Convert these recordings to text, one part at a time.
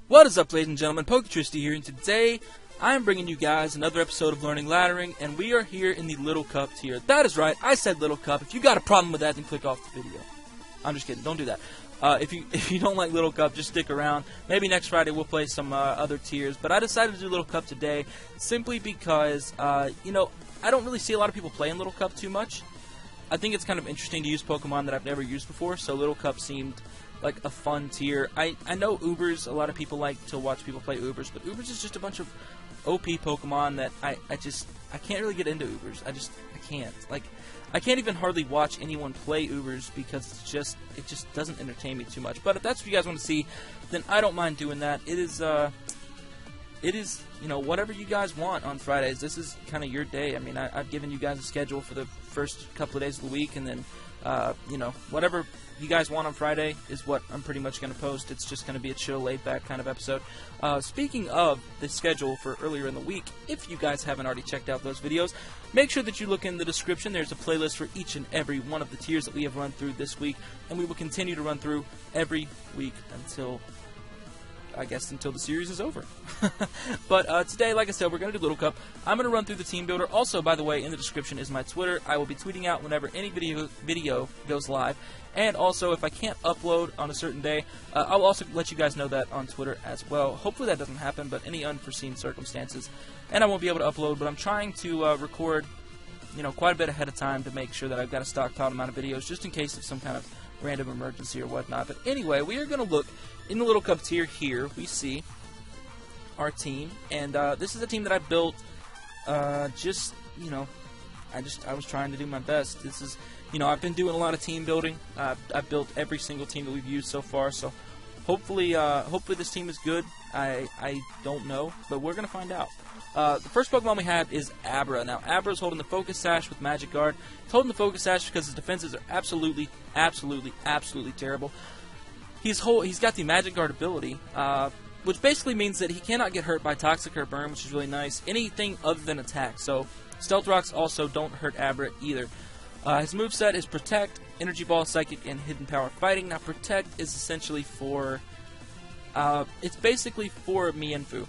What is up, ladies and gentlemen? Poketristy here, and today I am bringing you guys another episode of Learning Laddering, and we are here in the Little Cup tier. That is right, I said Little Cup. If you got a problem with that, then click off the video. I'm just kidding, don't do that. If you don't like Little Cup, just stick around. Maybe next Friday we'll play some other tiers, but I decided to do Little Cup today simply because, you know, I don't really see a lot of people playing Little Cup too much. I think it's kind of interesting to use Pokemon that I've never used before, so Little Cup seemed like a fun tier. I know Ubers, a lot of people like to watch people play Ubers, but Ubers is just a bunch of OP Pokemon that I can't really get into Ubers. I can't. Like, I can't even hardly watch anyone play Ubers because it just doesn't entertain me too much. But if that's what you guys want to see, then I don't mind doing that. It is, you know, whatever you guys want on Fridays. This is kind of your day. I mean, I've given you guys a schedule for the first couple of days of the week, and then, you know, whatever you guys want on Friday is what I'm pretty much going to post. It's just going to be a chill, laid-back kind of episode. Speaking of the schedule for earlier in the week, if you guys haven't already checked out those videos, make sure that you look in the description. There's a playlist for each and every one of the tiers that we have run through this week, and we will continue to run through every week until, I guess, until the series is over. But today, like I said, we're going to do Little Cup. I'm going to run through the team builder. Also, by the way, in the description is my Twitter. I will be tweeting out whenever any video goes live. And also, if I can't upload on a certain day, I'll also let you guys know that on Twitter as well. Hopefully that doesn't happen, but any unforeseen circumstances. And I won't be able to upload, but I'm trying to record, you know, quite a bit ahead of time to make sure that I've got a stockpiled amount of videos just in case of some kind of random emergency or whatnot. But anyway, we are going to look in the Little Cup tier here. We see our team, and this is a team that I built just, you know, I was trying to do my best. This is, you know, I've been doing a lot of team building. I've built every single team that we've used so far, so hopefully this team is good. I don't know, but we're going to find out. The first Pokemon we have is Abra. Now, Abra is holding the Focus Sash with Magic Guard. He's holding the Focus Sash because his defenses are absolutely terrible. He's got the Magic Guard ability, which basically means that he cannot get hurt by Toxic or Burn, which is really nice. Anything other than attack. So Stealth Rocks also don't hurt Abra either. His moveset is Protect, Energy Ball, Psychic, and Hidden Power Fighting. Now, Protect is essentially for, it's basically for Mienfoo.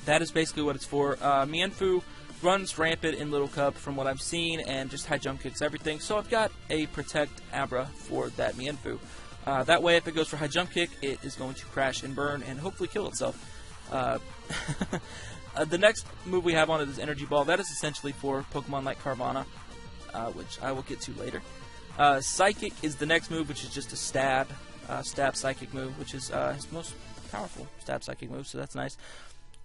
That is basically what it's for. Mienfoo runs rampant in Little Cup from what I've seen and just high jump kicks everything. So I've got a Protect Abra for that Mienfoo. That way, if it goes for high jump kick, it is going to crash and burn and hopefully kill itself. The next move we have on it is Energy Ball. That is essentially for Pokemon like Carvanha, which I will get to later. Psychic is the next move, which is just a stab Psychic move, which is his most powerful stab Psychic move, so that's nice.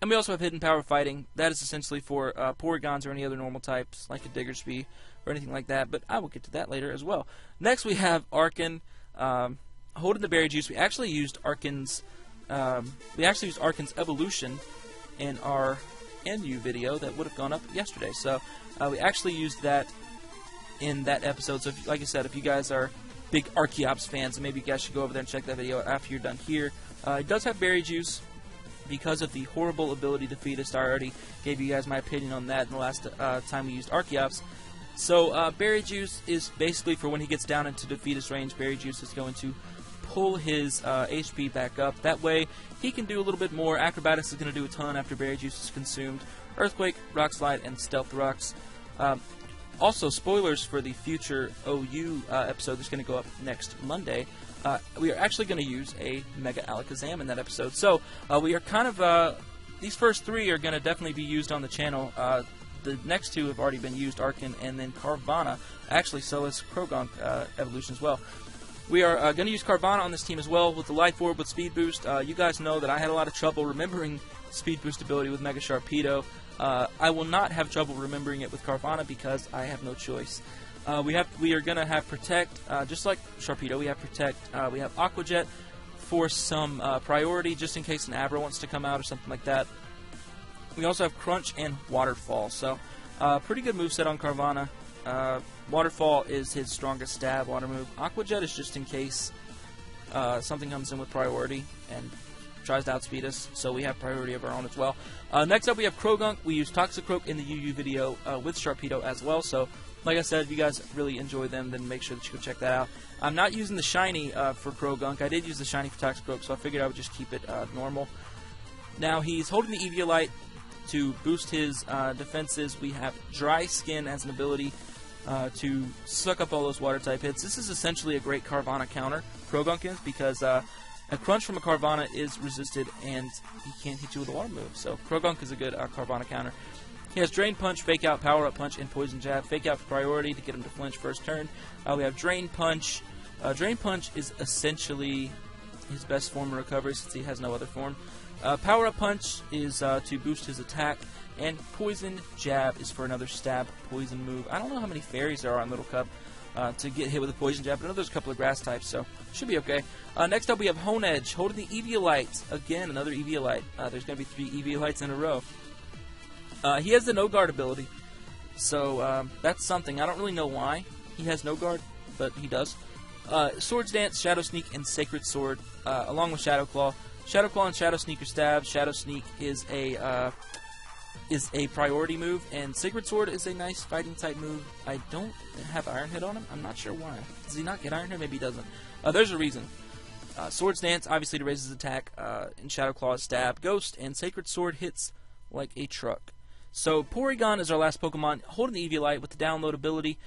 And we also have Hidden Power Fighting. That is essentially for Porygons or any other normal types, like a Diggersby or anything like that, but I will get to that later as well. Next we have Arkin. Holding the Berry Juice, we actually used Arkin's Evolution in our NU video that would have gone up yesterday. So we actually used that in that episode. So like I said, if you guys are big Archeops fans, maybe you guys should go over there and check that video out after you're done here. It does have Berry Juice because of the horrible ability to Fetus. I already gave you guys my opinion on that in the last time we used Archeops. So Berry Juice is basically for when he gets down into Defeatus range. Berry Juice is going to pull his HP back up. That way he can do a little bit more. Acrobatics is going to do a ton after Berry Juice is consumed. Earthquake, Rock Slide, and Stealth Rocks. Also, spoilers for the future OU episode that's going to go up next Monday. We are actually going to use a Mega Alakazam in that episode. So we are kind of, these first three are going to definitely be used on the channel. The next two have already been used, Arkin and then Carvanha. Actually, so is Croagunk Evolution as well. We are going to use Carvanha on this team as well with the Life Orb with Speed Boost. You guys know that I had a lot of trouble remembering Speed Boost ability with Mega Sharpedo. I will not have trouble remembering it with Carvanha because I have no choice. We are going to have Protect, just like Sharpedo. We have Protect. We have Aqua Jet for some priority, just in case an Abra wants to come out or something like that. We also have Crunch and Waterfall, so pretty good moveset on Carvanha. Waterfall is his strongest stab water move. Aqua Jet is just in case something comes in with priority and tries to outspeed us, so we have priority of our own as well. Next up we have Croagunk. We used Toxicroak in the UU video with Sharpedo as well, so Like I said, if you guys really enjoy them, then make sure that you go check that out. I'm not using the shiny for Krogunk. I did use the shiny for Toxicroak, so I figured I would just keep it normal. Now, he's holding the Eviolite to boost his defenses. We have Dry Skin as an ability to suck up all those water-type hits. This is essentially a great Carvanha counter, Krogunk is, because a Crunch from a Carvanha is resisted, and he can't hit you with a water move. So Krogunk is a good Carvanha counter. He has Drain Punch, Fake Out, Power Up Punch, and Poison Jab. Fake Out for priority to get him to flinch first turn. We have Drain Punch. Drain Punch is essentially his best form of recovery since he has no other form. Power Up Punch is to boost his attack. And Poison Jab is for another stab poison move. I don't know how many fairies there are on Little Cup to get hit with a Poison Jab, but I know there's a couple of grass types, so should be okay. Next up we have Hone Edge, holding the Eviolite. Again, another Eviolite. There's going to be 3 Eviolites in a row. He has the No Guard ability, so that's something. I don't really know why he has No Guard, but he does. Swords Dance, Shadow Sneak, and Sacred Sword, along with Shadow Claw. Shadow Claw and Shadow Sneak are stabs. Shadow Sneak is a priority move, and Sacred Sword is a nice fighting type move. I don't have Iron Hit on him. I'm not sure why. Does he not get Iron Hit? Maybe he doesn't. There's a reason. Swords Dance, obviously, to raise his attack, and Shadow Claw is stab. Ghost and Sacred Sword hits like a truck. So Porygon is our last Pokemon, holding the Eviolite with the download ability.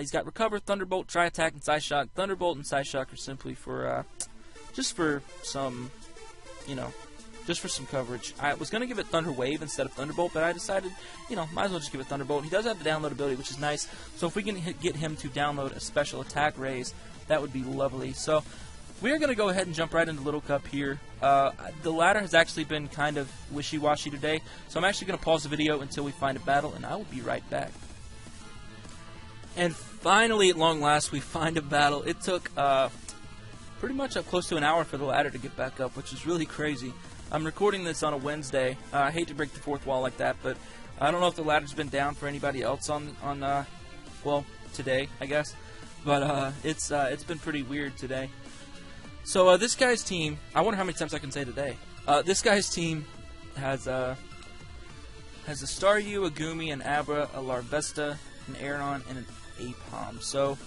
He's got Recover, Thunderbolt, Tri Attack, and Side Shock. Thunderbolt and Side Shock are simply for just for some, just for some coverage. I was going to give it Thunder Wave instead of Thunderbolt, but I decided, might as well just give it Thunderbolt. He does have the download ability, which is nice. So if we can get him to download a special attack raise, that would be lovely. So we are going to go ahead and jump right into Little Cup here. The ladder has actually been kind of wishy-washy today, so I'm actually going to pause the video until we find a battle, and I will be right back. And finally, at long last, we find a battle. It took pretty much up close to an hour for the ladder to get back up, which is really crazy. I'm recording this on a Wednesday. I hate to break the fourth wall like that, but I don't know if the ladder's been down for anybody else on well, today, I guess. But it's been pretty weird today. So this guy's team, I wonder how many times I can say today. This guy's team has a Staryu, a Gumi, an Abra, a Larvesta, an Aeron, and an Apom. So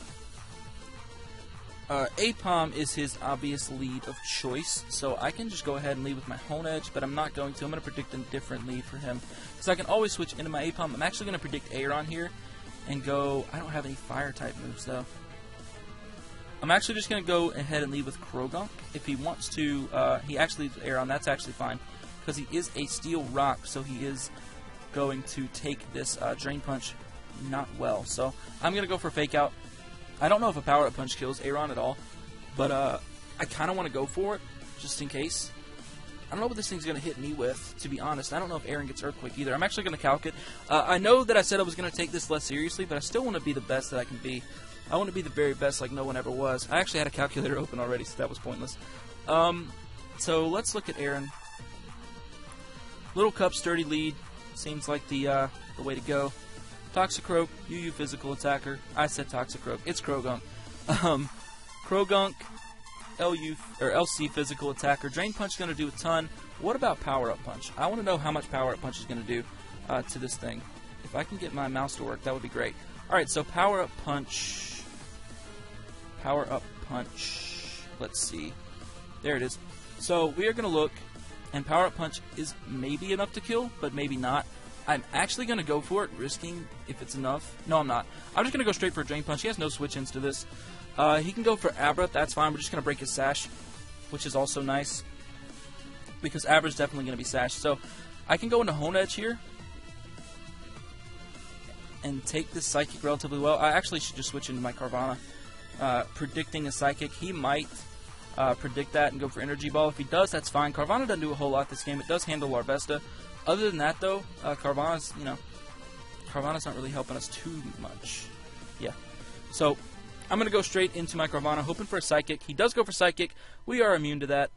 Apom is his obvious lead of choice, so I can just go ahead and lead with my Hone Edge, but I'm not going to. I'm going to predict a different lead for him, because I can always switch into my Apom. I'm actually going to predict Aeron here, and go, I don't have any Fire-type moves, though. I'm actually just going to go ahead and lead with Krogunk. If he wants to, he actually leads with Aeron, that's actually fine, because he is a Steel Rock, so he is going to take this Drain Punch not well. So I'm going to go for Fake Out. I don't know if a Power Up Punch kills Aeron at all, but I kind of want to go for it, just in case. I don't know what this thing's going to hit me with, to be honest. I don't know if Aeron gets Earthquake either. I'm actually going to calc it. I know that I said I was going to take this less seriously, but I still want to be the best that I can be. I want to be the very best like no one ever was. I actually had a calculator open already, so that was pointless. So let's look at Aeron. Little Cup, sturdy lead. Seems like the way to go. Toxicroak, UU physical attacker. I said Toxicroak. It's Krogunk. Krogunk, LC physical attacker. Drain Punch is going to do a ton. What about Power Up Punch? I want to know how much Power Up Punch is going to do to this thing. If I can get my mouse to work, that would be great. Alright, so Power Up Punch. Power Up Punch. Let's see. There it is. So we are going to look, and Power Up Punch is maybe enough to kill, but maybe not. I'm actually going to go for it, risking if it's enough. No, I'm not. I'm just going to go straight for a Drain Punch. He has no switch-ins to this. He can go for Abra. That's fine. We're just going to break his Sash, which is also nice, because Abra's definitely going to be Sashed. So I can go into Hone Edge here and take this Psychic relatively well. I actually should just switch into my Carvanha. Predicting a Psychic. He might predict that and go for Energy Ball. If he does, that's fine. Carvanha doesn't do a whole lot this game. It does handle Larvesta. Other than that, though, Carvanha's not really helping us too much. Yeah. So I'm going to go straight into my Carvanha, hoping for a Psychic. He does go for Psychic. We are immune to that.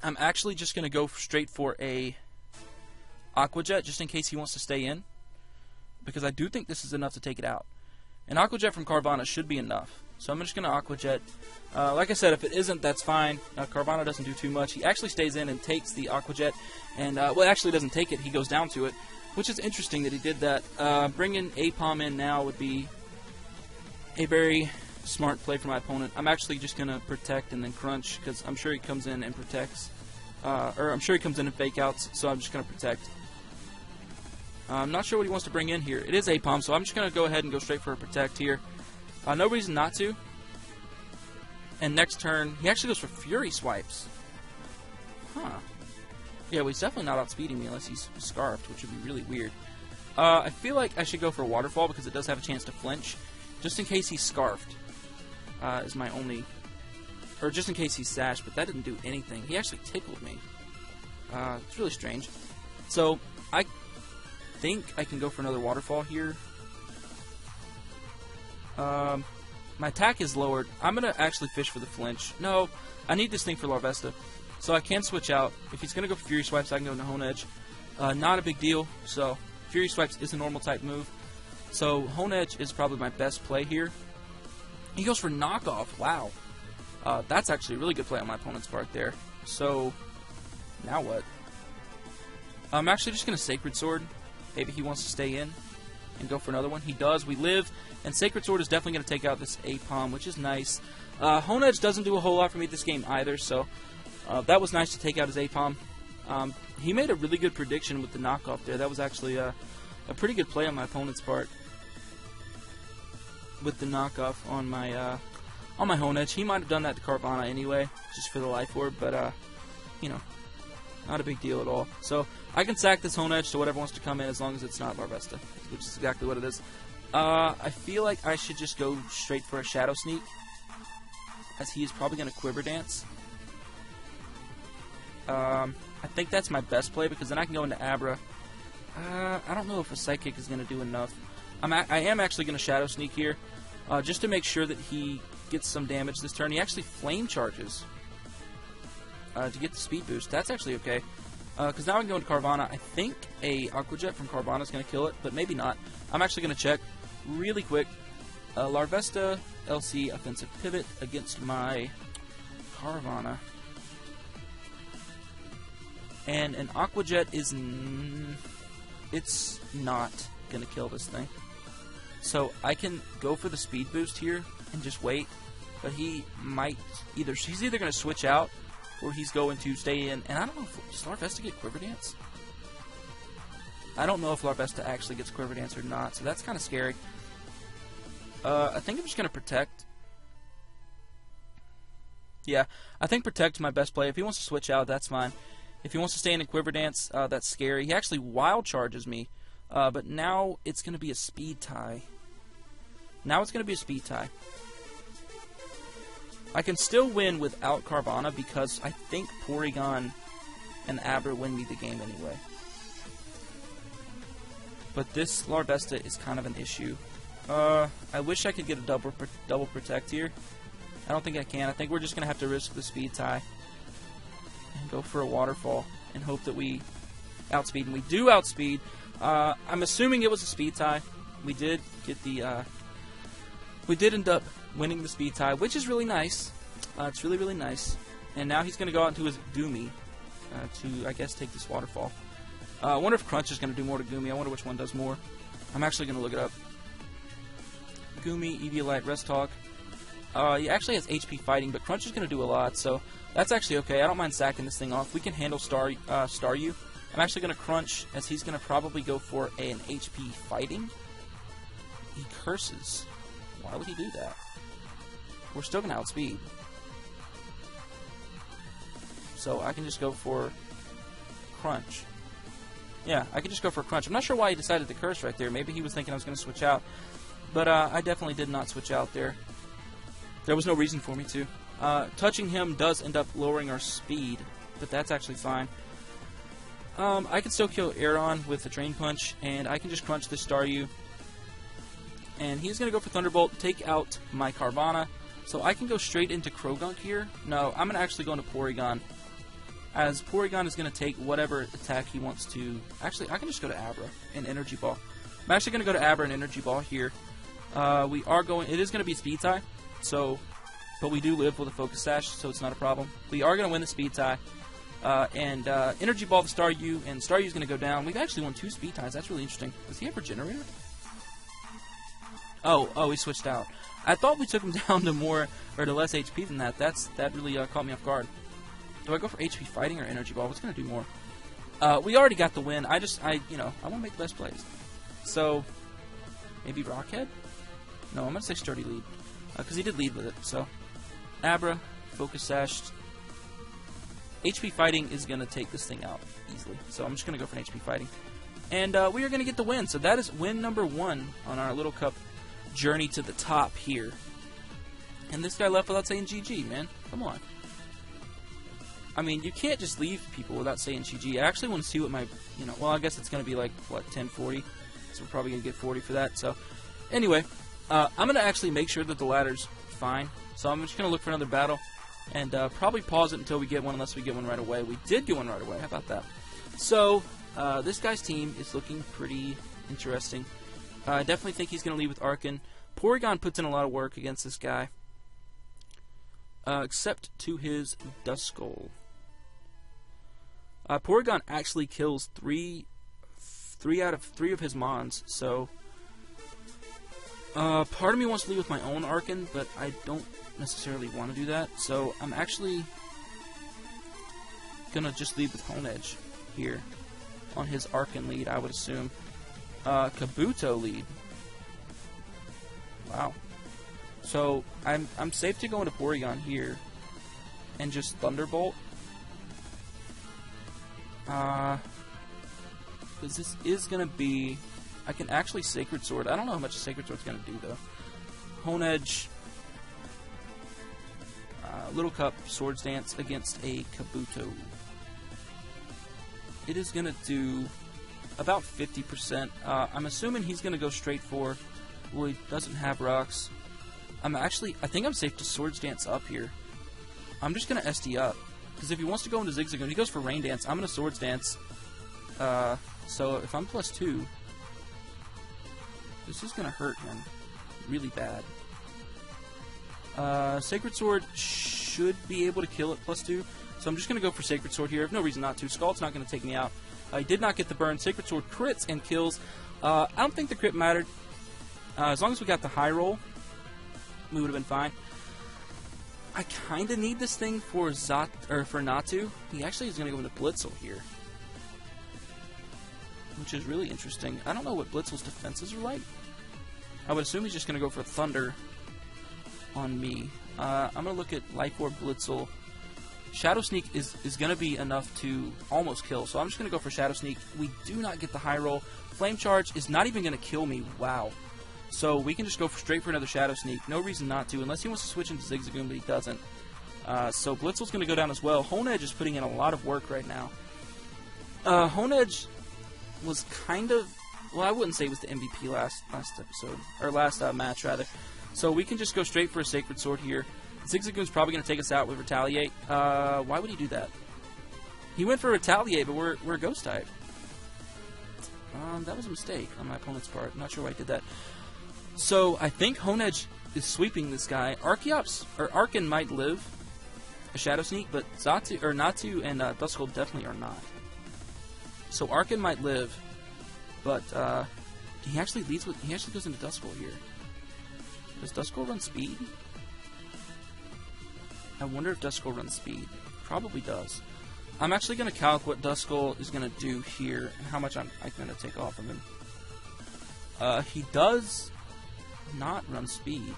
I'm actually just going to go straight for a Aqua Jet, just in case he wants to stay in, because I do think this is enough to take it out. An Aqua Jet from Carvanha should be enough. So I'm just going to Aqua Jet. Like I said, if it isn't, that's fine. Carvanha doesn't do too much. He actually stays in and takes the Aqua Jet. And, well, actually doesn't take it. He goes down to it, which is interesting that he did that. Bringing Apom in now would be a very smart play for my opponent. I'm actually just going to protect and then crunch, because I'm sure he comes in and protects. Or I'm sure he comes in and fake outs, so I'm just going to protect. I'm not sure what he wants to bring in here. It is A-Palm, so I'm just going to go ahead and go straight for a protect here. No reason not to. And next turn, he actually goes for Fury Swipes. Huh. Yeah, well, he's definitely not outspeeding me unless he's Scarfed, which would be really weird. I feel like I should go for a Waterfall because it does have a chance to flinch. Just in case he's Scarfed is my only... Or just in case he's Sashed, but that didn't do anything. He actually tickled me. It's really strange. So, I think I can go for another Waterfall here. My attack is lowered. I'm going to actually fish for the flinch. No, I need this thing for Larvesta. So I can switch out. If he's going to go for Fury Swipes, I can go into Hone Edge. Not a big deal. So Fury Swipes is a normal type move. So Hone Edge is probably my best play here. He goes for Knockoff. Wow. That's actually a really good play on my opponent's part there. So, now what? I'm actually just going to Sacred Sword. Maybe he wants to stay in and go for another one. He does. We live. And Sacred Sword is definitely going to take out this A-Palm, which is nice. Hone Edge doesn't do a whole lot for me this game either, so that was nice to take out his A-Palm. He made a really good prediction with the knockoff there. That was actually a pretty good play on my opponent's part with the knockoff on my Hone Edge. He might have done that to Carvanha anyway, just for the Life Orb, but, you know, not a big deal at all. So, I can sack this Hone Edge to whatever wants to come in as long as it's not Larvesta, which is exactly what it is. I feel like I should just go straight for a Shadow Sneak, as he is probably going to Quiver Dance. I think that's my best play, because then I can go into Abra. I don't know if a Psychic is going to do enough. I am actually going to Shadow Sneak here, just to make sure that he gets some damage this turn. He actually Flame Charges to get the speed boost. That's actually okay, because now I can go into Carvanha. I think a Aqua Jet from Carvanha is going to kill it, but maybe not. I'm actually going to check really quick. Larvesta LC Offensive Pivot against my Carvanha. And an Aqua Jet is... it's not going to kill this thing. So I can go for the speed boost here and just wait. But he might either... He's either going to switch out or he's going to stay in. And I don't know if... Does Larvesta get Quiver Dance? I don't know if Larvesta actually gets Quiver Dance or not. So that's kind of scary. I think I'm just going to Protect. Yeah, I think Protect is my best play. If he wants to switch out, that's fine. If he wants to stay in a Quiver Dance, that's scary. He actually Wild Charges me. But now it's going to be a Speed Tie. Now it's going to be a Speed Tie. I can still win without Carvanha because I think Porygon and Abra win me the game anyway. But this Larvesta is kind of an issue. I wish I could get a double Protect here. I don't think I can. I think we're just going to have to risk the Speed Tie and go for a Waterfall and hope that we outspeed. And we do outspeed. I'm assuming it was a Speed Tie. We did get the... we did end up winning the Speed Tie, which is really nice. It's really, really nice. And now he's going to go out into his Goomy to, I guess, take this Waterfall. I wonder if Crunch is going to do more to Goomy. I wonder which one does more. I'm actually going to look it up. Goomy, Eviolite, Rest Talk. He actually has HP Fighting, but Crunch is going to do a lot, so that's actually okay. I don't mind sacking this thing off. We can handle Staryu. I'm actually going to Crunch, as he's going to probably go for an HP Fighting. He curses. Why would he do that? We're still going to outspeed. So I can just go for Crunch. Yeah, I can just go for Crunch. I'm not sure why he decided to curse right there. Maybe he was thinking I was going to switch out. But I definitely did not switch out there. There was no reason for me to. Touching him does end up lowering our speed, but that's actually fine. I can still kill Aeron with the Drain Punch, and I can just Crunch this Staryu. And he's going to go for Thunderbolt, take out my Carvanha. So I can go straight into Croagunk here. No, I'm going to actually go into Porygon, as Porygon is going to take whatever attack he wants to. Actually, I can just go to Abra and Energy Ball. I'm actually going to go to Abra and Energy Ball here. We are going... It is going to be Speed Tie, so... But we do live with a Focus Sash, so it's not a problem. We are going to win the Speed Tie. And Energy Ball the Staryu, and Staryu is going to go down. We've actually won 2 Speed Ties. That's really interesting. Does he have Regenerator? Oh, he switched out. I thought we took him down to more or to less HP than that. That really caught me off guard. Do I go for HP fighting or energy ball? What's gonna do more? We already got the win. I want to make the best plays. So maybe Rockhead? No, I'm gonna say sturdy lead because he did lead with it. So Abra, focus sash. HP fighting is gonna take this thing out easily. So I'm just gonna go for an HP fighting, and we are gonna get the win. So that is win number 1 on our Little Cup journey to the top here. And this guy left without saying GG, man. Come on. I mean, you can't just leave people without saying GG. I actually want to see what my, well, I guess it's going to be like, what, 1040? So we're probably going to get 40 for that. So, anyway, I'm going to actually make sure that the ladder's fine. So I'm just going to look for another battle and probably pause it until we get one, unless we get one right away. We did get one right away. How about that? So, this guy's team is looking pretty interesting. I definitely think he's going to lead with Arkin. Porygon puts in a lot of work against this guy. Except to his Duskull. Porygon actually kills three out of 3 of his Mons, so part of me wants to lead with my own Arkin, but I don't necessarily want to do that, so I'm actually gonna just lead with Honedge here on his Arkin lead, I would assume. Kabuto lead. Wow. So I'm safe to go into Porygon here and just Thunderbolt. Because this is going to be... I can actually Sacred Sword. I don't know how much a Sacred Sword's going to do, though. Honedge. Little Cup Swords Dance against a Kabuto. It is going to do about 50%. I'm assuming he's going to go straight for... Well, he doesn't have rocks. I think I'm safe to Swords Dance up here. I'm just going to SD up. Because if he wants to go into Zigzagoon, he goes for Rain Dance. I'm going to Swords Dance. So if I'm +2, this is going to hurt him really bad. Sacred Sword should be able to kill it +2. So I'm just going to go for Sacred Sword here. I have no reason not to. Scald's not going to take me out. I did not get the burn. Sacred Sword crits and kills. I don't think the crit mattered. As long as we got the high roll, we would have been fine. I kind of need this thing for for Natu. He actually is going to go into Blitzel here, which is really interesting. I don't know what Blitzel's defenses are like. I would assume he's just going to go for Thunder on me. I'm going to look at Life Orb Blitzel. Shadow Sneak is going to be enough to almost kill, so I'm just going to go for Shadow Sneak. We do not get the high roll. Flame Charge is not even going to kill me. Wow. So we can just go straight for another Shadow Sneak. No reason not to, unless he wants to switch into Zigzagoon, but he doesn't. So Blitzel's going to go down as well. Honedge is putting in a lot of work right now. Honedge was kind of... Well, I wouldn't say it was the MVP last episode. Or last match, rather. So we can just go straight for a Sacred Sword here. Zigzagoon's probably going to take us out with Retaliate. Why would he do that? He went for Retaliate, but we're Ghost type. That was a mistake on my opponent's part. I'm not sure why he did that. So I think Honedge is sweeping this guy. Arkin might live a Shadow Sneak, but Natu and Duskull definitely are not. So Arkin might live, but he actually goes into Duskull here. Does Duskull run speed? I wonder if Duskull runs speed. Probably does. I'm actually going to calc what Duskull is going to do here and how much I'm going to take off of him. He does not run speed.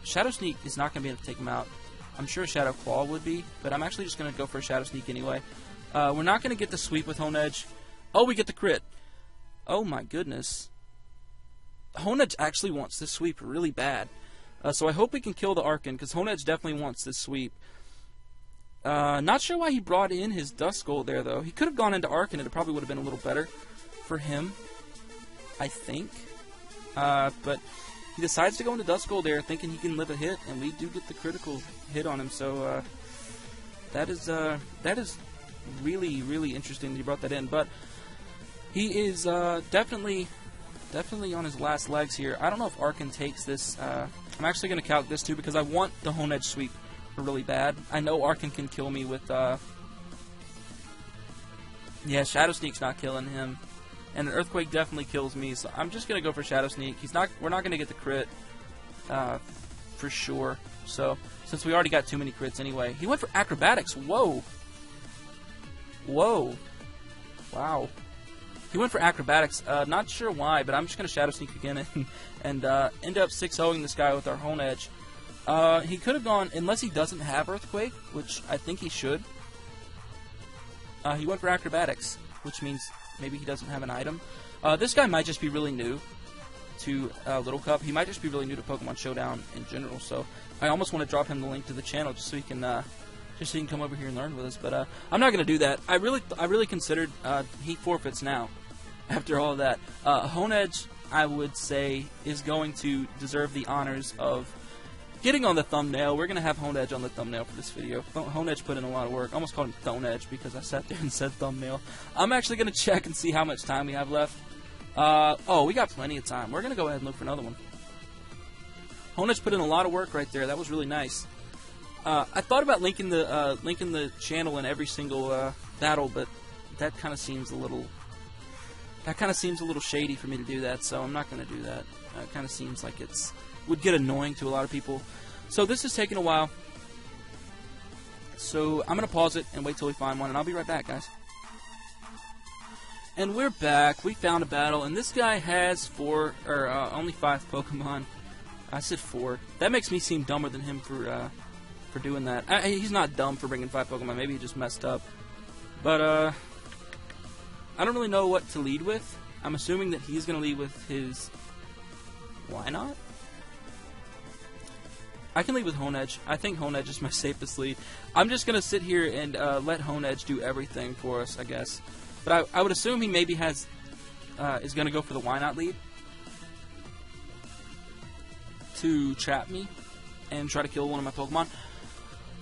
Shadow Sneak is not going to be able to take him out. I'm sure Shadow Claw would be, but I'm actually just going to go for a Shadow Sneak anyway. We're not going to get the sweep with Honedge. Oh, we get the crit. Oh my goodness. Honedge actually wants this sweep really bad. So I hope we can kill the Arkin, because Honedge definitely wants this sweep. Not sure why he brought in his Duskull there, though. He could have gone into Arkin, and it probably would have been a little better for him, I think. But he decides to go into Duskull there, thinking he can live a hit, and we do get the critical hit on him. So that is really, really interesting that he brought that in. But he is definitely on his last legs here. I don't know if Arkin takes this. I'm actually going to calc this too, because I want the Honedge sweep really bad. I know Arkin can kill me with... yeah, Shadow Sneak's not killing him. and an Earthquake definitely kills me, so I'm just going to go for Shadow Sneak. We're not going to get the crit for sure, so since we already got too many crits anyway. He went for Acrobatics. Whoa. Whoa. Wow. He went for Acrobatics. Not sure why, but I'm just going to Shadow Sneak again and end up 6-0ing this guy with our Hone Edge. He could have gone, unless he doesn't have Earthquake, which I think he should. He went for Acrobatics, which means maybe he doesn't have an item. This guy might just be really new to Little Cup. He might just be really new to Pokemon Showdown in general, so I almost want to drop him the link to the channel just so he can come over here and learn with us. But I'm not going to do that. I really considered he forfeits now after all of that. Hone Edge, I would say, is going to deserve the honors of getting on the thumbnail. We're going to have Hone Edge on the thumbnail for this video. Hone Edge put in a lot of work. I almost called him Thone Edge because I sat there and said thumbnail. I'm actually going to check and see how much time we have left. Oh, we got plenty of time. We're going to go ahead and look for another one. Hone Edge put in a lot of work right there. That was really nice. I thought about linking the channel in every single battle, but that kind of seems a little shady for me to do that, so I'm not going to do that. It kind of seems like would get annoying to a lot of people. So this is taking a while. So I'm going to pause it and wait till we find one, and I'll be right back, guys. And we're back. We found a battle, and this guy has only 5 Pokemon. I said 4. That makes me seem dumber than him for doing that. He's not dumb for bringing 5 Pokemon. Maybe he just messed up. But I don't really know what to lead with. I'm assuming that he's going to lead with his... Why not? I can lead with Hone Edge. I think Hone Edge is my safest lead. I'm just going to sit here and let Hone Edge do everything for us, I guess. But I would assume he maybe is going to go for the Why Not lead to trap me and try to kill one of my Pokemon.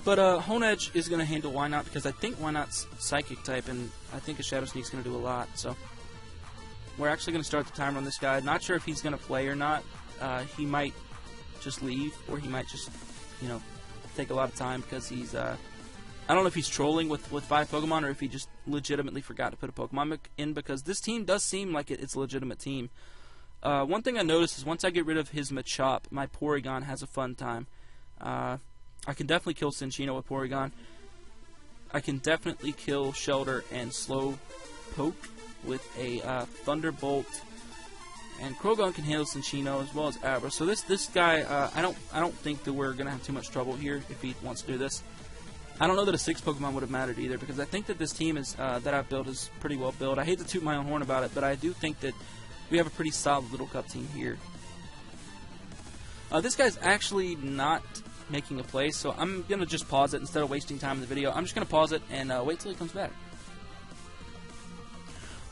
But Hone Edge is going to handle Why Not because I think Why Not's Psychic type, and I think a Shadow Sneak's going to do a lot. So we're actually going to start the timer on this guy. Not sure if he's going to play or not. He might just leave, or he might just, take a lot of time because he's, I don't know if he's trolling with 5 Pokemon or if he just legitimately forgot to put a Pokemon in, because this team does seem like it's a legitimate team. One thing I noticed is once I get rid of his Machop, my Porygon has a fun time. I can definitely kill Cinccino with Porygon. I can definitely kill Shelter and Slow Poke with a Thunderbolt. And Croagunk can handle Cinccino as well as Abra. So this guy, I don't think that we're gonna have too much trouble here if he wants to do this. I don't know that a 6 Pokemon would have mattered either, because I think that this team is that I've built is pretty well built. I hate to toot my own horn about it, but I do think that we have a pretty solid Little Cup team here. This guy's actually not making a play, so I'm gonna just pause it instead of wasting time in the video. I'm just gonna pause it and wait till he comes back.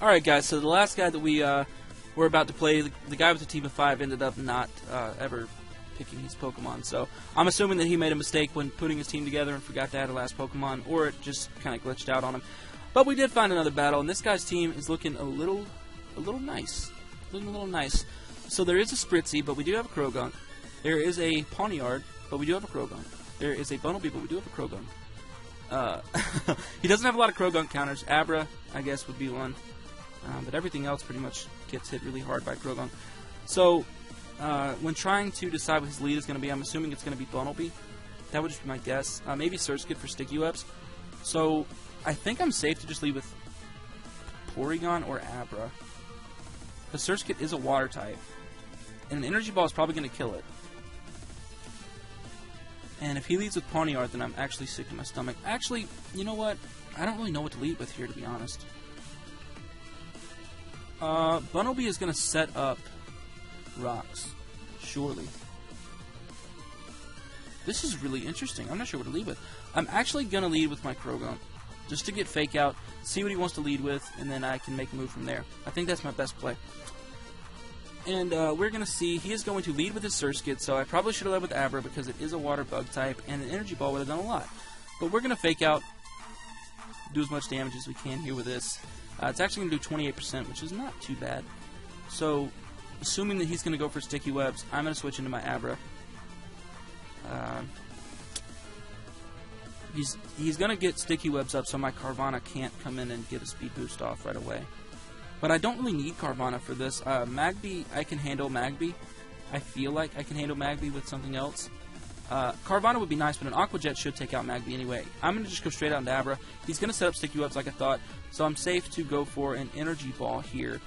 All right, guys. So the last guy that we're about to play, the guy with the team of 5 ended up not ever picking his Pokemon. So I'm assuming that he made a mistake when putting his team together and forgot to add a last Pokemon, or it just kind of glitched out on him. But we did find another battle, and this guy's team is looking a little nice. Looking a little nice. So there is a Spritzee, but we do have a Croagunk. There is a Pawniard, but we do have a Croagunk. There is a Bunnelby, but we do have a Croagunk. He doesn't have a lot of Croagunk counters. Abra, I guess, would be one. But everything else pretty much gets hit really hard by Croagunk. So, when trying to decide what his lead is going to be, I'm assuming it's going to be Bunnelby. That would just be my guess. Maybe Surskit for Sticky Webs. So, I think I'm safe to just lead with Porygon or Abra. Because Surskit is a water type. And an Energy Ball is probably going to kill it. And if he leads with Pawniard, then I'm actually sick to my stomach. Actually, you know what? I don't really know what to lead with here, to be honest. Bunnelby is going to set up Rocks, surely. This is really interesting. I'm not sure what to lead with. I'm actually going to lead with my Croagunk, just to get Fake Out, see what he wants to lead with, and then I can make a move from there. I think that's my best play. And we're going to see, he is going to lead with his Surskit, so I probably should have led with Abra because it is a water bug type, and an Energy Ball would have done a lot. But we're going to Fake Out, do as much damage as we can here with this. It's actually going to do 28%, which is not too bad. So, assuming that he's going to go for Sticky Webs, I'm going to switch into my Abra. He's going to get Sticky Webs up so my Carvana can't come in and get a speed boost off right away. But I don't really need Carvanha for this. Magby, I can handle Magby. I feel like I can handle Magby with something else. Carvanha would be nice, but an Aqua Jet should take out Magby anyway. I'm going to just go straight out into Abra. He's going to set up Sticky Webs like I thought, so I'm safe to go for an Energy Ball here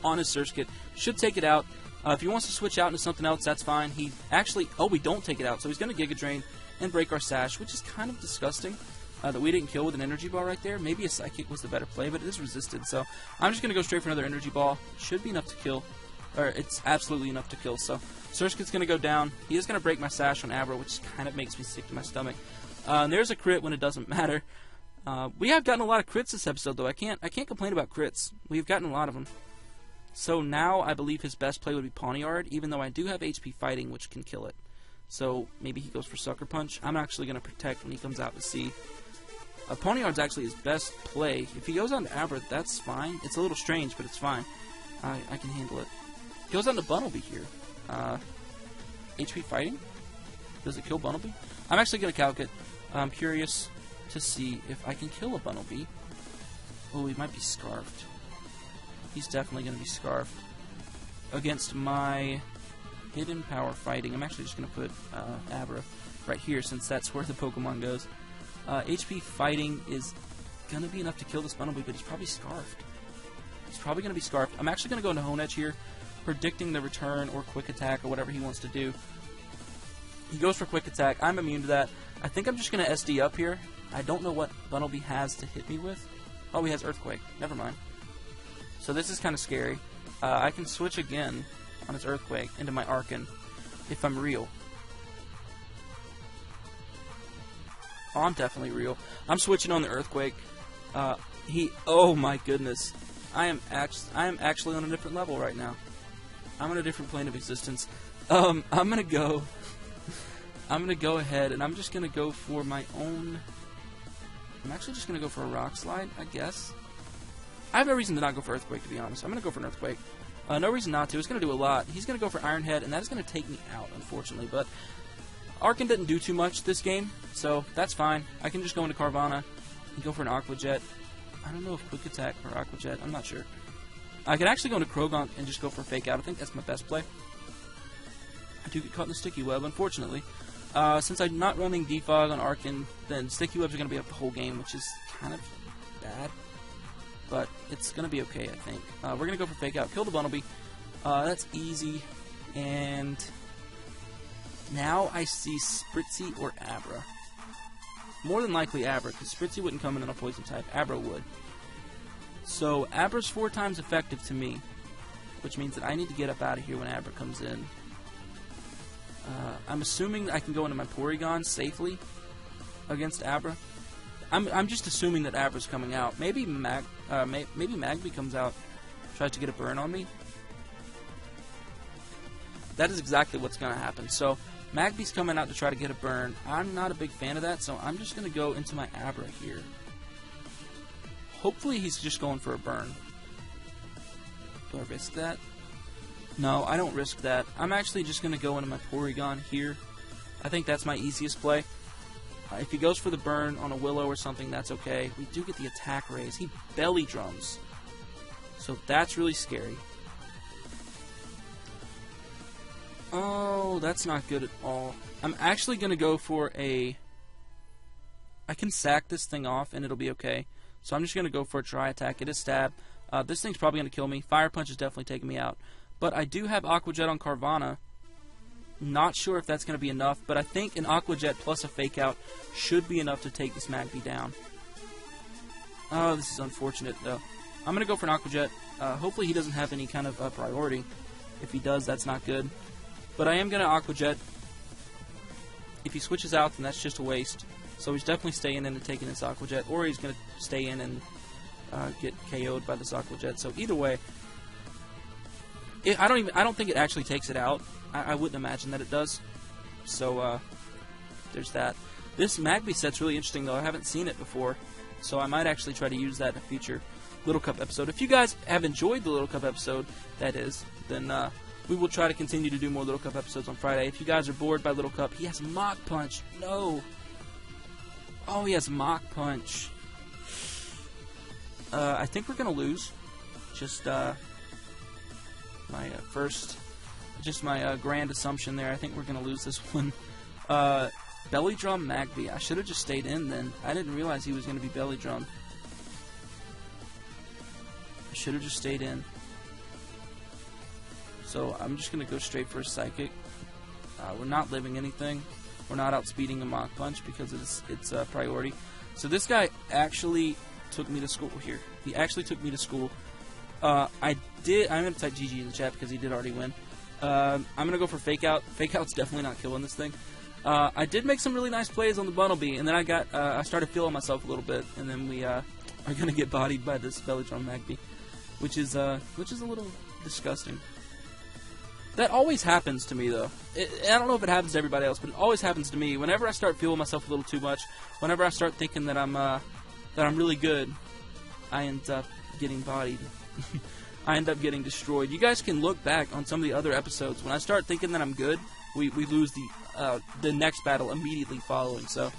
on his Surskit. Should take it out. If he wants to switch out into something else, that's fine. He actually... Oh, we don't take it out, so he's going to Giga Drain and break our Sash, which is kind of disgusting that we didn't kill with an Energy Ball right there. Maybe a Psychic was the better play, but it is resisted, so I'm just going to go straight for another Energy Ball. Should be enough to kill. Or it's absolutely enough to kill, so Surskit's going to go down. He is going to break my Sash on Abra, which kind of makes me sick to my stomach. And there's a crit when it doesn't matter. We have gotten a lot of crits this episode, though. I can't complain about crits. We've gotten a lot of them. So now I believe his best play would be Pawniard, even though I do have HP Fighting, which can kill it. So maybe he goes for Sucker Punch. I'm actually going to protect when he comes out to sea. Pawniard's actually his best play. If he goes on to Abra, that's fine. It's a little strange, but it's fine. I can handle it. He goes on to Bunnelby here. HP Fighting? Does it kill Bunnelby? I'm actually going to calc it. I'm curious to see if I can kill a Bunnelby. Oh, he might be Scarfed. He's definitely going to be Scarfed. Against my Hidden Power Fighting, I'm actually just going to put Abra right here since that's where the Pokemon goes. HP Fighting is going to be enough to kill this Bunnelby, but he's probably Scarfed. He's probably going to be Scarfed. I'm actually going to go into Hone Edge here, predicting the return or Quick Attack or whatever he wants to do. He goes for Quick Attack. I'm immune to that. I think I'm just going to SD up here. I don't know what Bunnelby has to hit me with. Oh, he has Earthquake. Never mind. So this is kind of scary. I can switch again on his Earthquake into my Archon if I'm real. Oh, I'm definitely real. I'm switching on the Earthquake. Oh my goodness. I am actually on a different level right now. I'm on a different plane of existence. I'm gonna go ahead and I'm just gonna go for my own. I'm actually just gonna go for a Rock Slide, I guess. I have no reason to not go for Earthquake, to be honest. I'm gonna go for an Earthquake. No reason not to. It's gonna do a lot. He's gonna go for Iron Head, and that is gonna take me out, unfortunately. But Archon didn't do too much this game, so that's fine. I can just go into Carvanha and go for an Aqua Jet. I don't know if Quick Attack or Aqua Jet. I'm not sure. I could actually go into Krogonk and just go for Fake Out. I think that's my best play. I do get caught in the Sticky Web, unfortunately. Since I'm not running Defog on Archon, then Sticky Webs are going to be up the whole game, which is kind of bad. But it's going to be okay, I think. We're going to go for Fake Out. Kill the Bunnelby. That's easy. And now I see Spritzy or Abra. More than likely Abra, because Spritzy wouldn't come in on a Poison type. Abra would. So Abra's 4 times effective to me, which means that I need to get up out of here when Abra comes in. I'm assuming I can go into my Porygon safely against Abra. I'm just assuming that Abra's coming out. Maybe Magby comes out, tries to get a burn on me. That is exactly what's going to happen. So Magby's coming out to try to get a burn. I'm not a big fan of that, so I'm just going to go into my Abra here. Hopefully he's just going for a burn. Do I risk that? No, I don't risk that. I'm actually just going to go into my Porygon here. I think that's my easiest play. If he goes for the burn on a Willow or something, that's okay. We do get the attack raise. He belly drums. So that's really scary. Oh, that's not good at all. I'm actually going to go for a... I can sack this thing off and it'll be okay. So I'm just going to go for a Dry Attack. It is Stab. This thing's probably going to kill me. Fire Punch is definitely taking me out. But I do have Aqua Jet on Carvanha. Not sure if that's going to be enough, but I think an Aqua Jet plus a Fake Out should be enough to take this Magby down. Oh, this is unfortunate, though. I'm going to go for an Aqua Jet. Hopefully he doesn't have any kind of priority. If he does, that's not good. But I am going to Aqua Jet. If he switches out, then that's just a waste. So he's definitely staying in and taking this Aqua Jet, or he's going to stay in and get KO'd by this Aqua Jet. So either way, I don't think it actually takes it out. I wouldn't imagine that it does. So there's that. This Magby set's really interesting, though. I haven't seen it before, so I might actually try to use that in a future Little Cup episode. If you guys have enjoyed the Little Cup episode, that is, then we will try to continue to do more Little Cup episodes on Friday. If you guys are bored by Little Cup, he has Mach Punch. No. Oh, he has Mach Punch. I think we're going to lose. Just my grand assumption there. I think we're going to lose this one. Belly Drum Magby. I should have just stayed in then. I didn't realize he was going to be Belly Drum. I should have just stayed in. So I'm just going to go straight for a Psychic. We're not living anything. We're not outspeeding a Mach Punch because it's a priority. So this guy actually took me to school here. He actually took me to school. I'm going to type GG in the chat because he did already win. I'm going to go for Fake Out. Fake Out's definitely not killing this thing. I did make some really nice plays on the Bunnelby, and then I started feeling myself a little bit, and then we are going to get bodied by this Belly Drum Magby, which is a little disgusting. That always happens to me, though. I don't know if it happens to everybody else, but it always happens to me. Whenever I start feeling myself a little too much, whenever I start thinking that I'm really good, I end up getting bodied. I end up getting destroyed. You guys can look back on some of the other episodes. When I start thinking that I'm good, we lose the next battle immediately following. So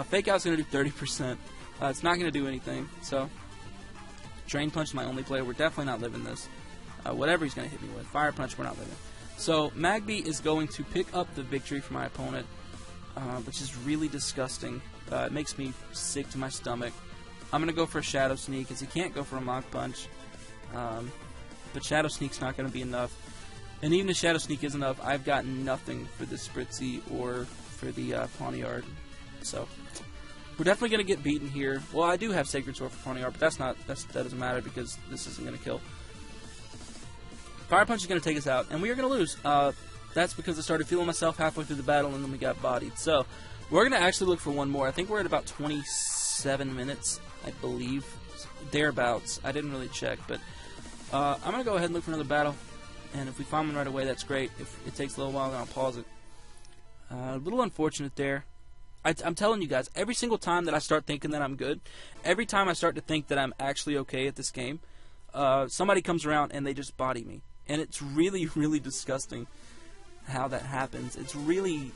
Fake Out's going to do 30%. It's not going to do anything. So Drain Punch is my only play. We're definitely not living this. Whatever he's going to hit me with. Fire Punch, we're not living. So Magby is going to pick up the victory for my opponent, which is really disgusting. It makes me sick to my stomach. I'm going to go for a Shadow Sneak, as he can't go for a Mach Punch. But Shadow Sneak's not going to be enough. And even if Shadow Sneak is enough, I've got nothing for the Spritzy or for the Pawniard. So we're definitely going to get beaten here. Well, I do have Sacred Sword for Pawniard, but that doesn't matter because this isn't going to kill. Fire Punch is going to take us out, and we are going to lose. That's because I started feeling myself halfway through the battle, and then we got bodied. So we're going to actually look for one more. I think we're at about 27 minutes, I believe. Thereabouts. I didn't really check, but I'm going to go ahead and look for another battle. And if we find one right away, that's great. If it takes a little while, then I'll pause it. A little unfortunate there. I'm telling you guys, every single time that I start thinking that I'm good, every time I start to think that I'm actually okay at this game, somebody comes around and they just body me. And it's really, really disgusting how that happens. It really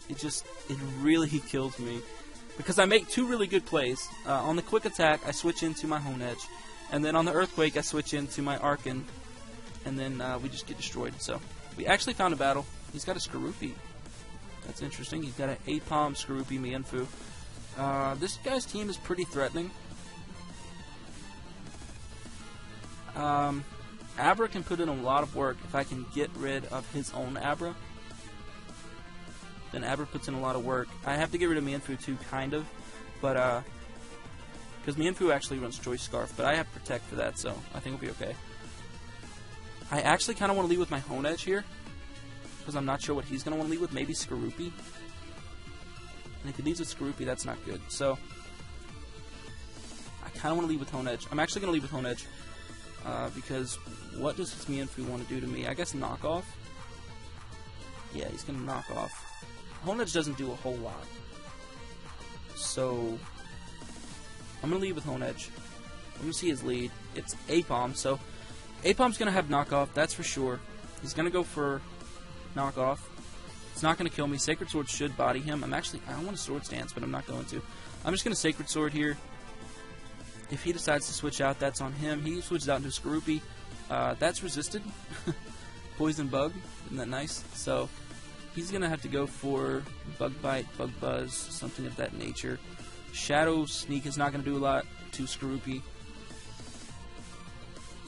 kills me. Because I make two really good plays. On the Quick Attack, I switch into my Hone Edge. And then on the Earthquake, I switch into my Arkin. And then we just get destroyed. So we actually found a battle. He's got a Skorupi. That's interesting. He's got an Apom, Skorupi, Mienfoo. This guy's team is pretty threatening. Abra can put in a lot of work if I can get rid of his own Abra. Then Abra puts in a lot of work. I have to get rid of Mienfoo too, kind of. But, because Mienfoo actually runs Choice Scarf, but I have Protect for that, so I think we'll be okay. I actually kind of want to lead with my Hone Edge here, because I'm not sure what he's going to want to lead with. Maybe Skorupi. And if he leads with Skorupi, that's not good. So, I kind of want to lead with Hone Edge. I'm actually going to lead with Hone Edge, because what does his Mienfoo want to do to me? I guess knock off? Yeah, he's going to knock off. Hone Edge doesn't do a whole lot. So, I'm going to lead with Hone Edge. We're going to see his lead. It's Apom, so Apom's going to have knockoff, that's for sure. He's going to go for knockoff. It's not going to kill me. Sacred Sword should body him. I want a Sword Stance, but I'm not going to. I'm just going to Sacred Sword here. If he decides to switch out, that's on him. He switches out into Skorupi. That's resisted. Poison Bug. Isn't that nice? So, he's going to have to go for Bug Bite, Bug Buzz, something of that nature. Shadow Sneak is not going to do a lot to Skorupi.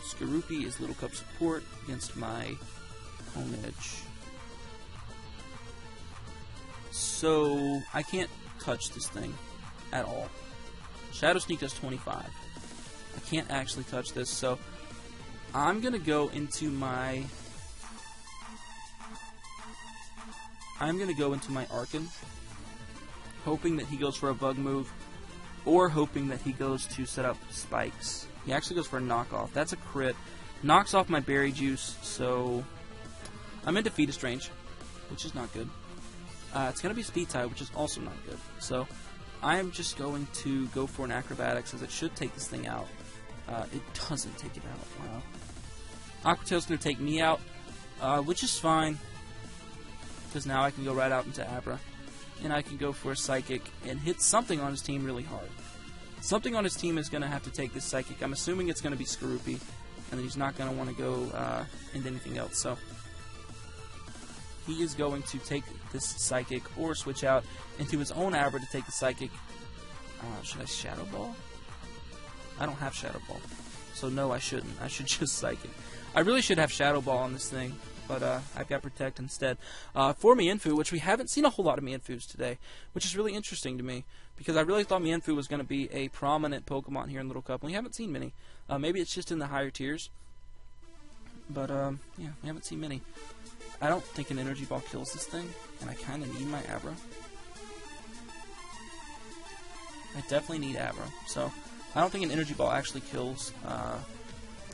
Skorupi is Little Cup support against my Hone Edge. So, I can't touch this thing at all. Shadow Sneak does 25. I can't actually touch this, so I'm going to go into my Arkin, hoping that he goes for a bug move, or hoping that he goes to set up spikes. He actually goes for a knockoff. That's a crit. Knocks off my Berry Juice, so I'm into Fetus Range, which is not good. It's going to be Speed Tie, which is also not good. So I'm just going to go for an Acrobatics, as it should take this thing out. It doesn't take it out. Wow. Aqua Tail's going to take me out, which is fine, because now I can go right out into Abra, and I can go for a Psychic and hit something on his team really hard. Something on his team is going to have to take this Psychic. I'm assuming it's going to be Skorupi, and then he's not going to want to go into anything else. So he is going to take this Psychic or switch out into his own Abra to take the Psychic. Should I Shadow Ball? I don't have Shadow Ball, so no, I shouldn't. I should just Psychic. I really should have Shadow Ball on this thing, but I've got Protect instead. For Mienfoo, which we haven't seen a whole lot of Mienfoos today, which is really interesting to me, because I really thought Mienfoo was going to be a prominent Pokemon here in Little Cup, and we haven't seen many. Maybe it's just in the higher tiers, but yeah, we haven't seen many. I don't think an Energy Ball kills this thing, and I kind of need my Abra. I definitely need Abra, so I don't think an Energy Ball actually kills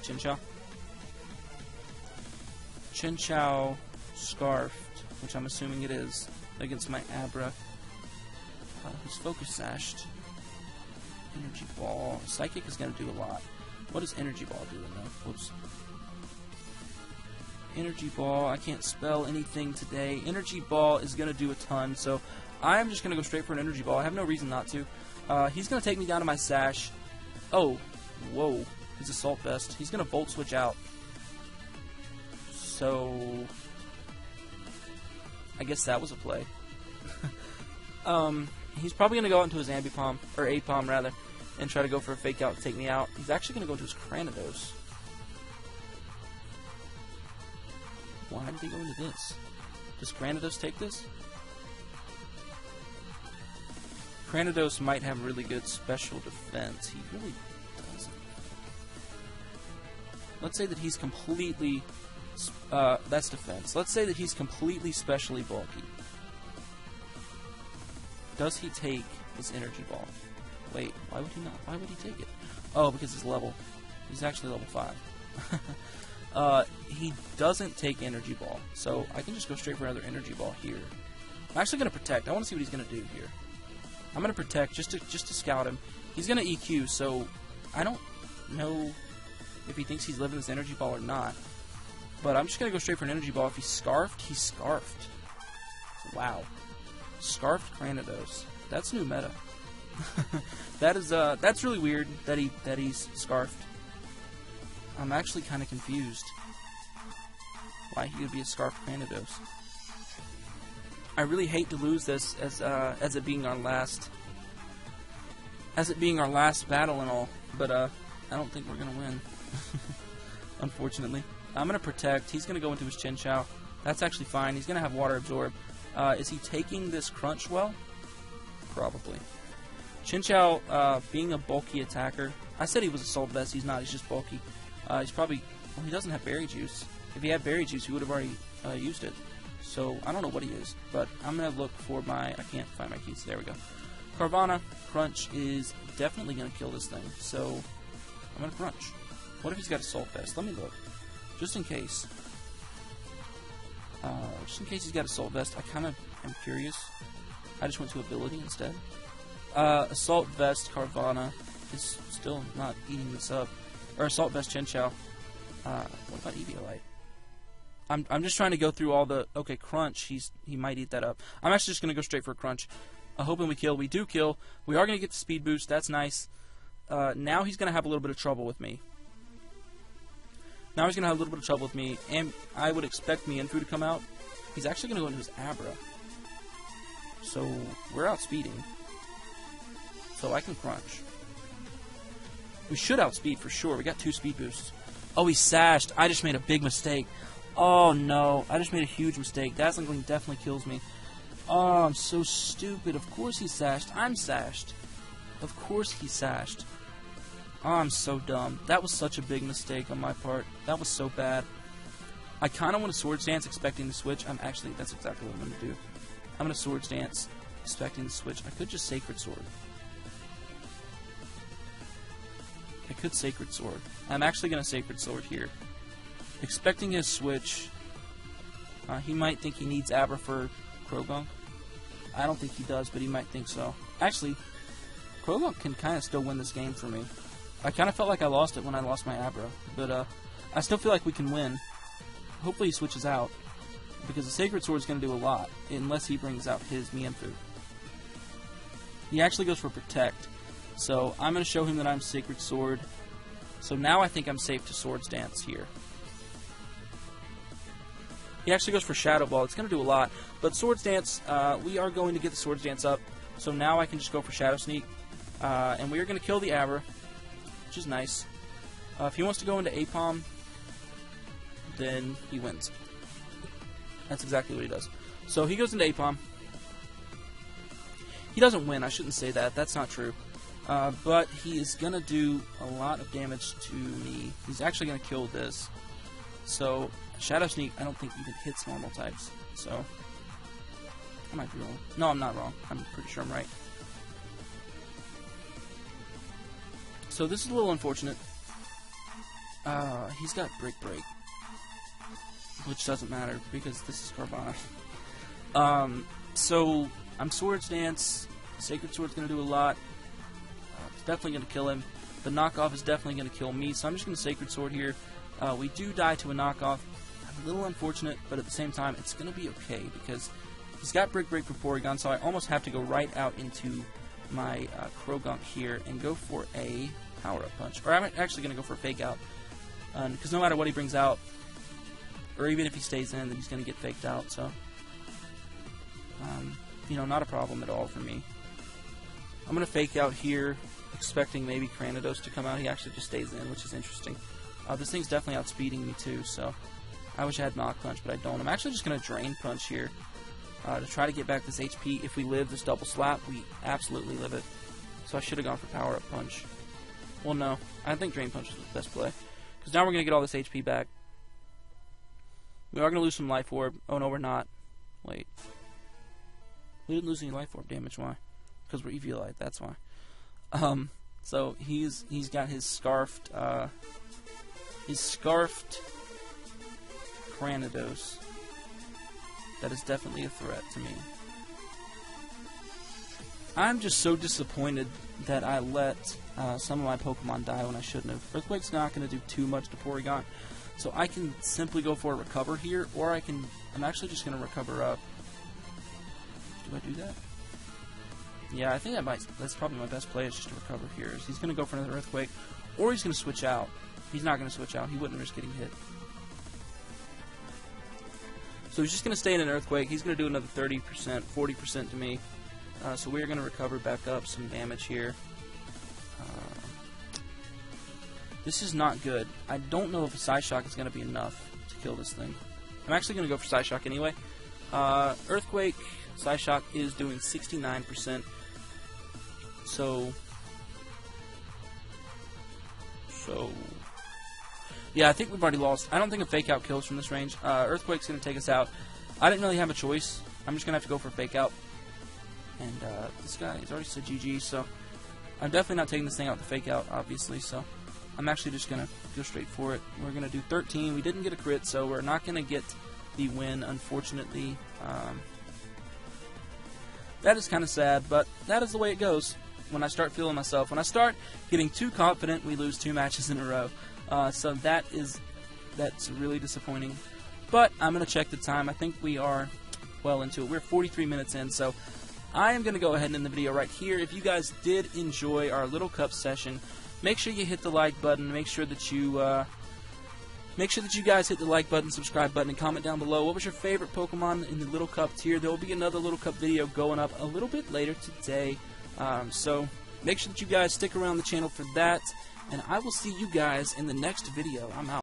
Chinchou. Chinchou Scarfed, which I'm assuming it is, against my Abra. Who's Focus Sashed. Energy Ball. Psychic is going to do a lot. What does Energy Ball do in there? Whoops. Energy Ball. I can't spell anything today. Energy Ball is going to do a ton, so I'm just going to go straight for an Energy Ball. I have no reason not to. He's going to take me down to my Sash. Oh, whoa. He's Assault Vest. He's going to Volt Switch out. So I guess that was a play. He's probably going to go into his Ambipom, or Apom rather, and try to go for a Fake Out to take me out. He's actually going to go into his Cranidos. Why did he go into this? Does Cranidos take this? Cranidos might have really good special defense. He really doesn't. Let's say that he's completely... that's defense. Let's say that he's completely specially bulky. Does he take his Energy Ball? Wait, why would he not? Why would he take it? Oh, because he's level. He's actually level 5. He doesn't take Energy Ball, so I can just go straight for another Energy Ball here. I'm actually going to Protect. I want to see what he's going to do here. I'm going to Protect just to scout him. He's going to EQ, so I don't know if he thinks he's living this Energy Ball or not. But I'm just going to go straight for an Energy Ball. If he's Scarfed, he's Scarfed. Wow. Scarfed Cranidos. That's new meta. That's really weird that he's Scarfed. I'm actually kind of confused why he would be a Scarfed Cranidos. I really hate to lose this as it being our last battle and all, but I don't think we're gonna win. Unfortunately. I'm going to Protect. He's going to go into his Chinchou. That's actually fine. He's going to have Water Absorb. Is he taking this Crunch well? Probably. Chinchou, being a bulky attacker. I said he was Assault Vest. He's not. He's just bulky. He's probably... Well, he doesn't have Berry Juice. If he had Berry Juice, he would have already used it. So, I don't know what he is. But I'm going to look for my... I can't find my keys. There we go. Carvanha. Crunch is definitely going to kill this thing. So, I'm going to Crunch. What if he's got Assault Vest? Let me look. Just in case. Just in case he's got Assault Vest, I kind of am curious. I just went to Ability instead. Assault Vest Carvanha is still not eating this up. Or Assault Vest Chinchou. What about Eviolite? I'm just trying to go through all the... Okay, Crunch, he might eat that up. I'm actually just going to go straight for a Crunch. Hoping we kill. We do kill. We are going to get the Speed Boost. That's nice. Now he's going to have a little bit of trouble with me. Now he's going to have a little bit of trouble with me, and I would expect Mienfoo to come out. He's actually going to go into his Abra. So, we're outspeeding. So I can Crunch. We should outspeed for sure. We got 2 speed boosts. Oh, he sashed. I just made a big mistake. Oh, no. I just made a huge mistake. Dazzling Gleam definitely kills me. Oh, I'm so stupid. Of course he sashed. I'm sashed. Of course he sashed. Oh, I'm so dumb. That was such a big mistake on my part. That was so bad. I kind of want to Swords Dance expecting the switch. That's exactly what I'm going to do. I'm going to Swords Dance expecting the switch. I could just Sacred Sword. I could Sacred Sword. I'm actually going to Sacred Sword here. Expecting his switch. He might think he needs Abra for Croagunk. I don't think he does, but he might think so. Actually, Croagunk can kind of still win this game for me. I kind of felt like I lost it when I lost my Abra, but I still feel like we can win. Hopefully he switches out, because the Sacred Sword is going to do a lot, unless he brings out his Mienfoo. He actually goes for Protect, so I'm going to show him that I'm Sacred Sword. So now I think I'm safe to Swords Dance here. He actually goes for Shadow Ball. It's going to do a lot. But Swords Dance, we are going to get the Swords Dance up. So now I can just go for Shadow Sneak. And we are going to kill the Abra, which is nice. If he wants to go into Apom, then he wins. That's exactly what he does. So he goes into Apom. He doesn't win. I shouldn't say that. That's not true. But he is going to do a lot of damage to me. He's actually going to kill this. So Shadow Sneak, I don't think even hits normal types. So I might be wrong. No, I'm not wrong. I'm pretty sure I'm right. So this is a little unfortunate. He's got Brick Break, which doesn't matter because this is Carvana. So I'm Swords Dance. Sacred Sword's going to do a lot. It's definitely going to kill him. The knockoff is definitely going to kill me, so I'm just going to Sacred Sword here. We do die to a knockoff. I'm a little unfortunate, but at the same time, it's going to be okay because he's got Brick Break for Porygon, so I almost have to go right out into my Krogunk here and go for a Power-Up Punch. Or I'm actually going to go for a Fake Out. Because no matter what he brings out, or even if he stays in, then he's going to get faked out. So, you know, not a problem at all for me. I'm going to Fake Out here, expecting maybe Cranidos to come out. He actually just stays in, which is interesting. This thing's definitely outspeeding me too, so I wish I had Mach Punch, but I don't. I'm actually just going to Drain Punch here to try to get back this HP. If we live this double slap, we absolutely live it. So I should have gone for Power-Up Punch. Well, no. I think Drain Punch is the best play. Because now we're going to get all this HP back. We are going to lose some Life Orb. Oh, no, we're not. Wait. We didn't lose any Life Orb damage. Why? Because we're Eviolite. That's why. So he's got his Scarfed Cranidos. That is definitely a threat to me. I'm just so disappointed that I let some of my Pokemon die when I shouldn't have. Earthquake's not going to do too much to Porygon, so I can simply go for a Recover here, or I'm actually just going to Recover up. Do I do that? Yeah, I think that's probably my best play, is just to Recover here. He's going to go for another Earthquake, or he's going to switch out. He's not going to switch out. He wouldn't risk getting hit. So he's just going to stay in an Earthquake. He's going to do another 30%, 40% to me. So we're going to recover back up some damage here. This is not good. I don't know if a Psyshock is going to be enough to kill this thing. I'm actually going to go for Psyshock anyway. Earthquake, Psyshock is doing 69%. So yeah, I think we've already lost. I don't think a Fake Out kills from this range. Earthquake's going to take us out. I didn't really have a choice. I'm just going to have to go for a Fake Out. And this guy, he's already said GG, so I'm definitely not taking this thing out with the Fake Out, obviously, so I'm actually just going to go straight for it. We're going to do 13. We didn't get a crit, so we're not going to get the win, unfortunately. That is kind of sad, but that is the way it goes when I start feeling myself. When I start getting too confident, we lose 2 matches in a row. So that's really disappointing. But I'm going to check the time. I think we are well into it. We're 43 minutes in, so I am going to go ahead and end the video right here. If you guys did enjoy our Little Cup session, make sure you hit the like button. Make sure that you guys hit the like button, subscribe button, and comment down below. What was your favorite Pokemon in the Little Cup tier? There will be another Little Cup video going up a little bit later today. So make sure that you guys stick around the channel for that. And I will see you guys in the next video. I'm out.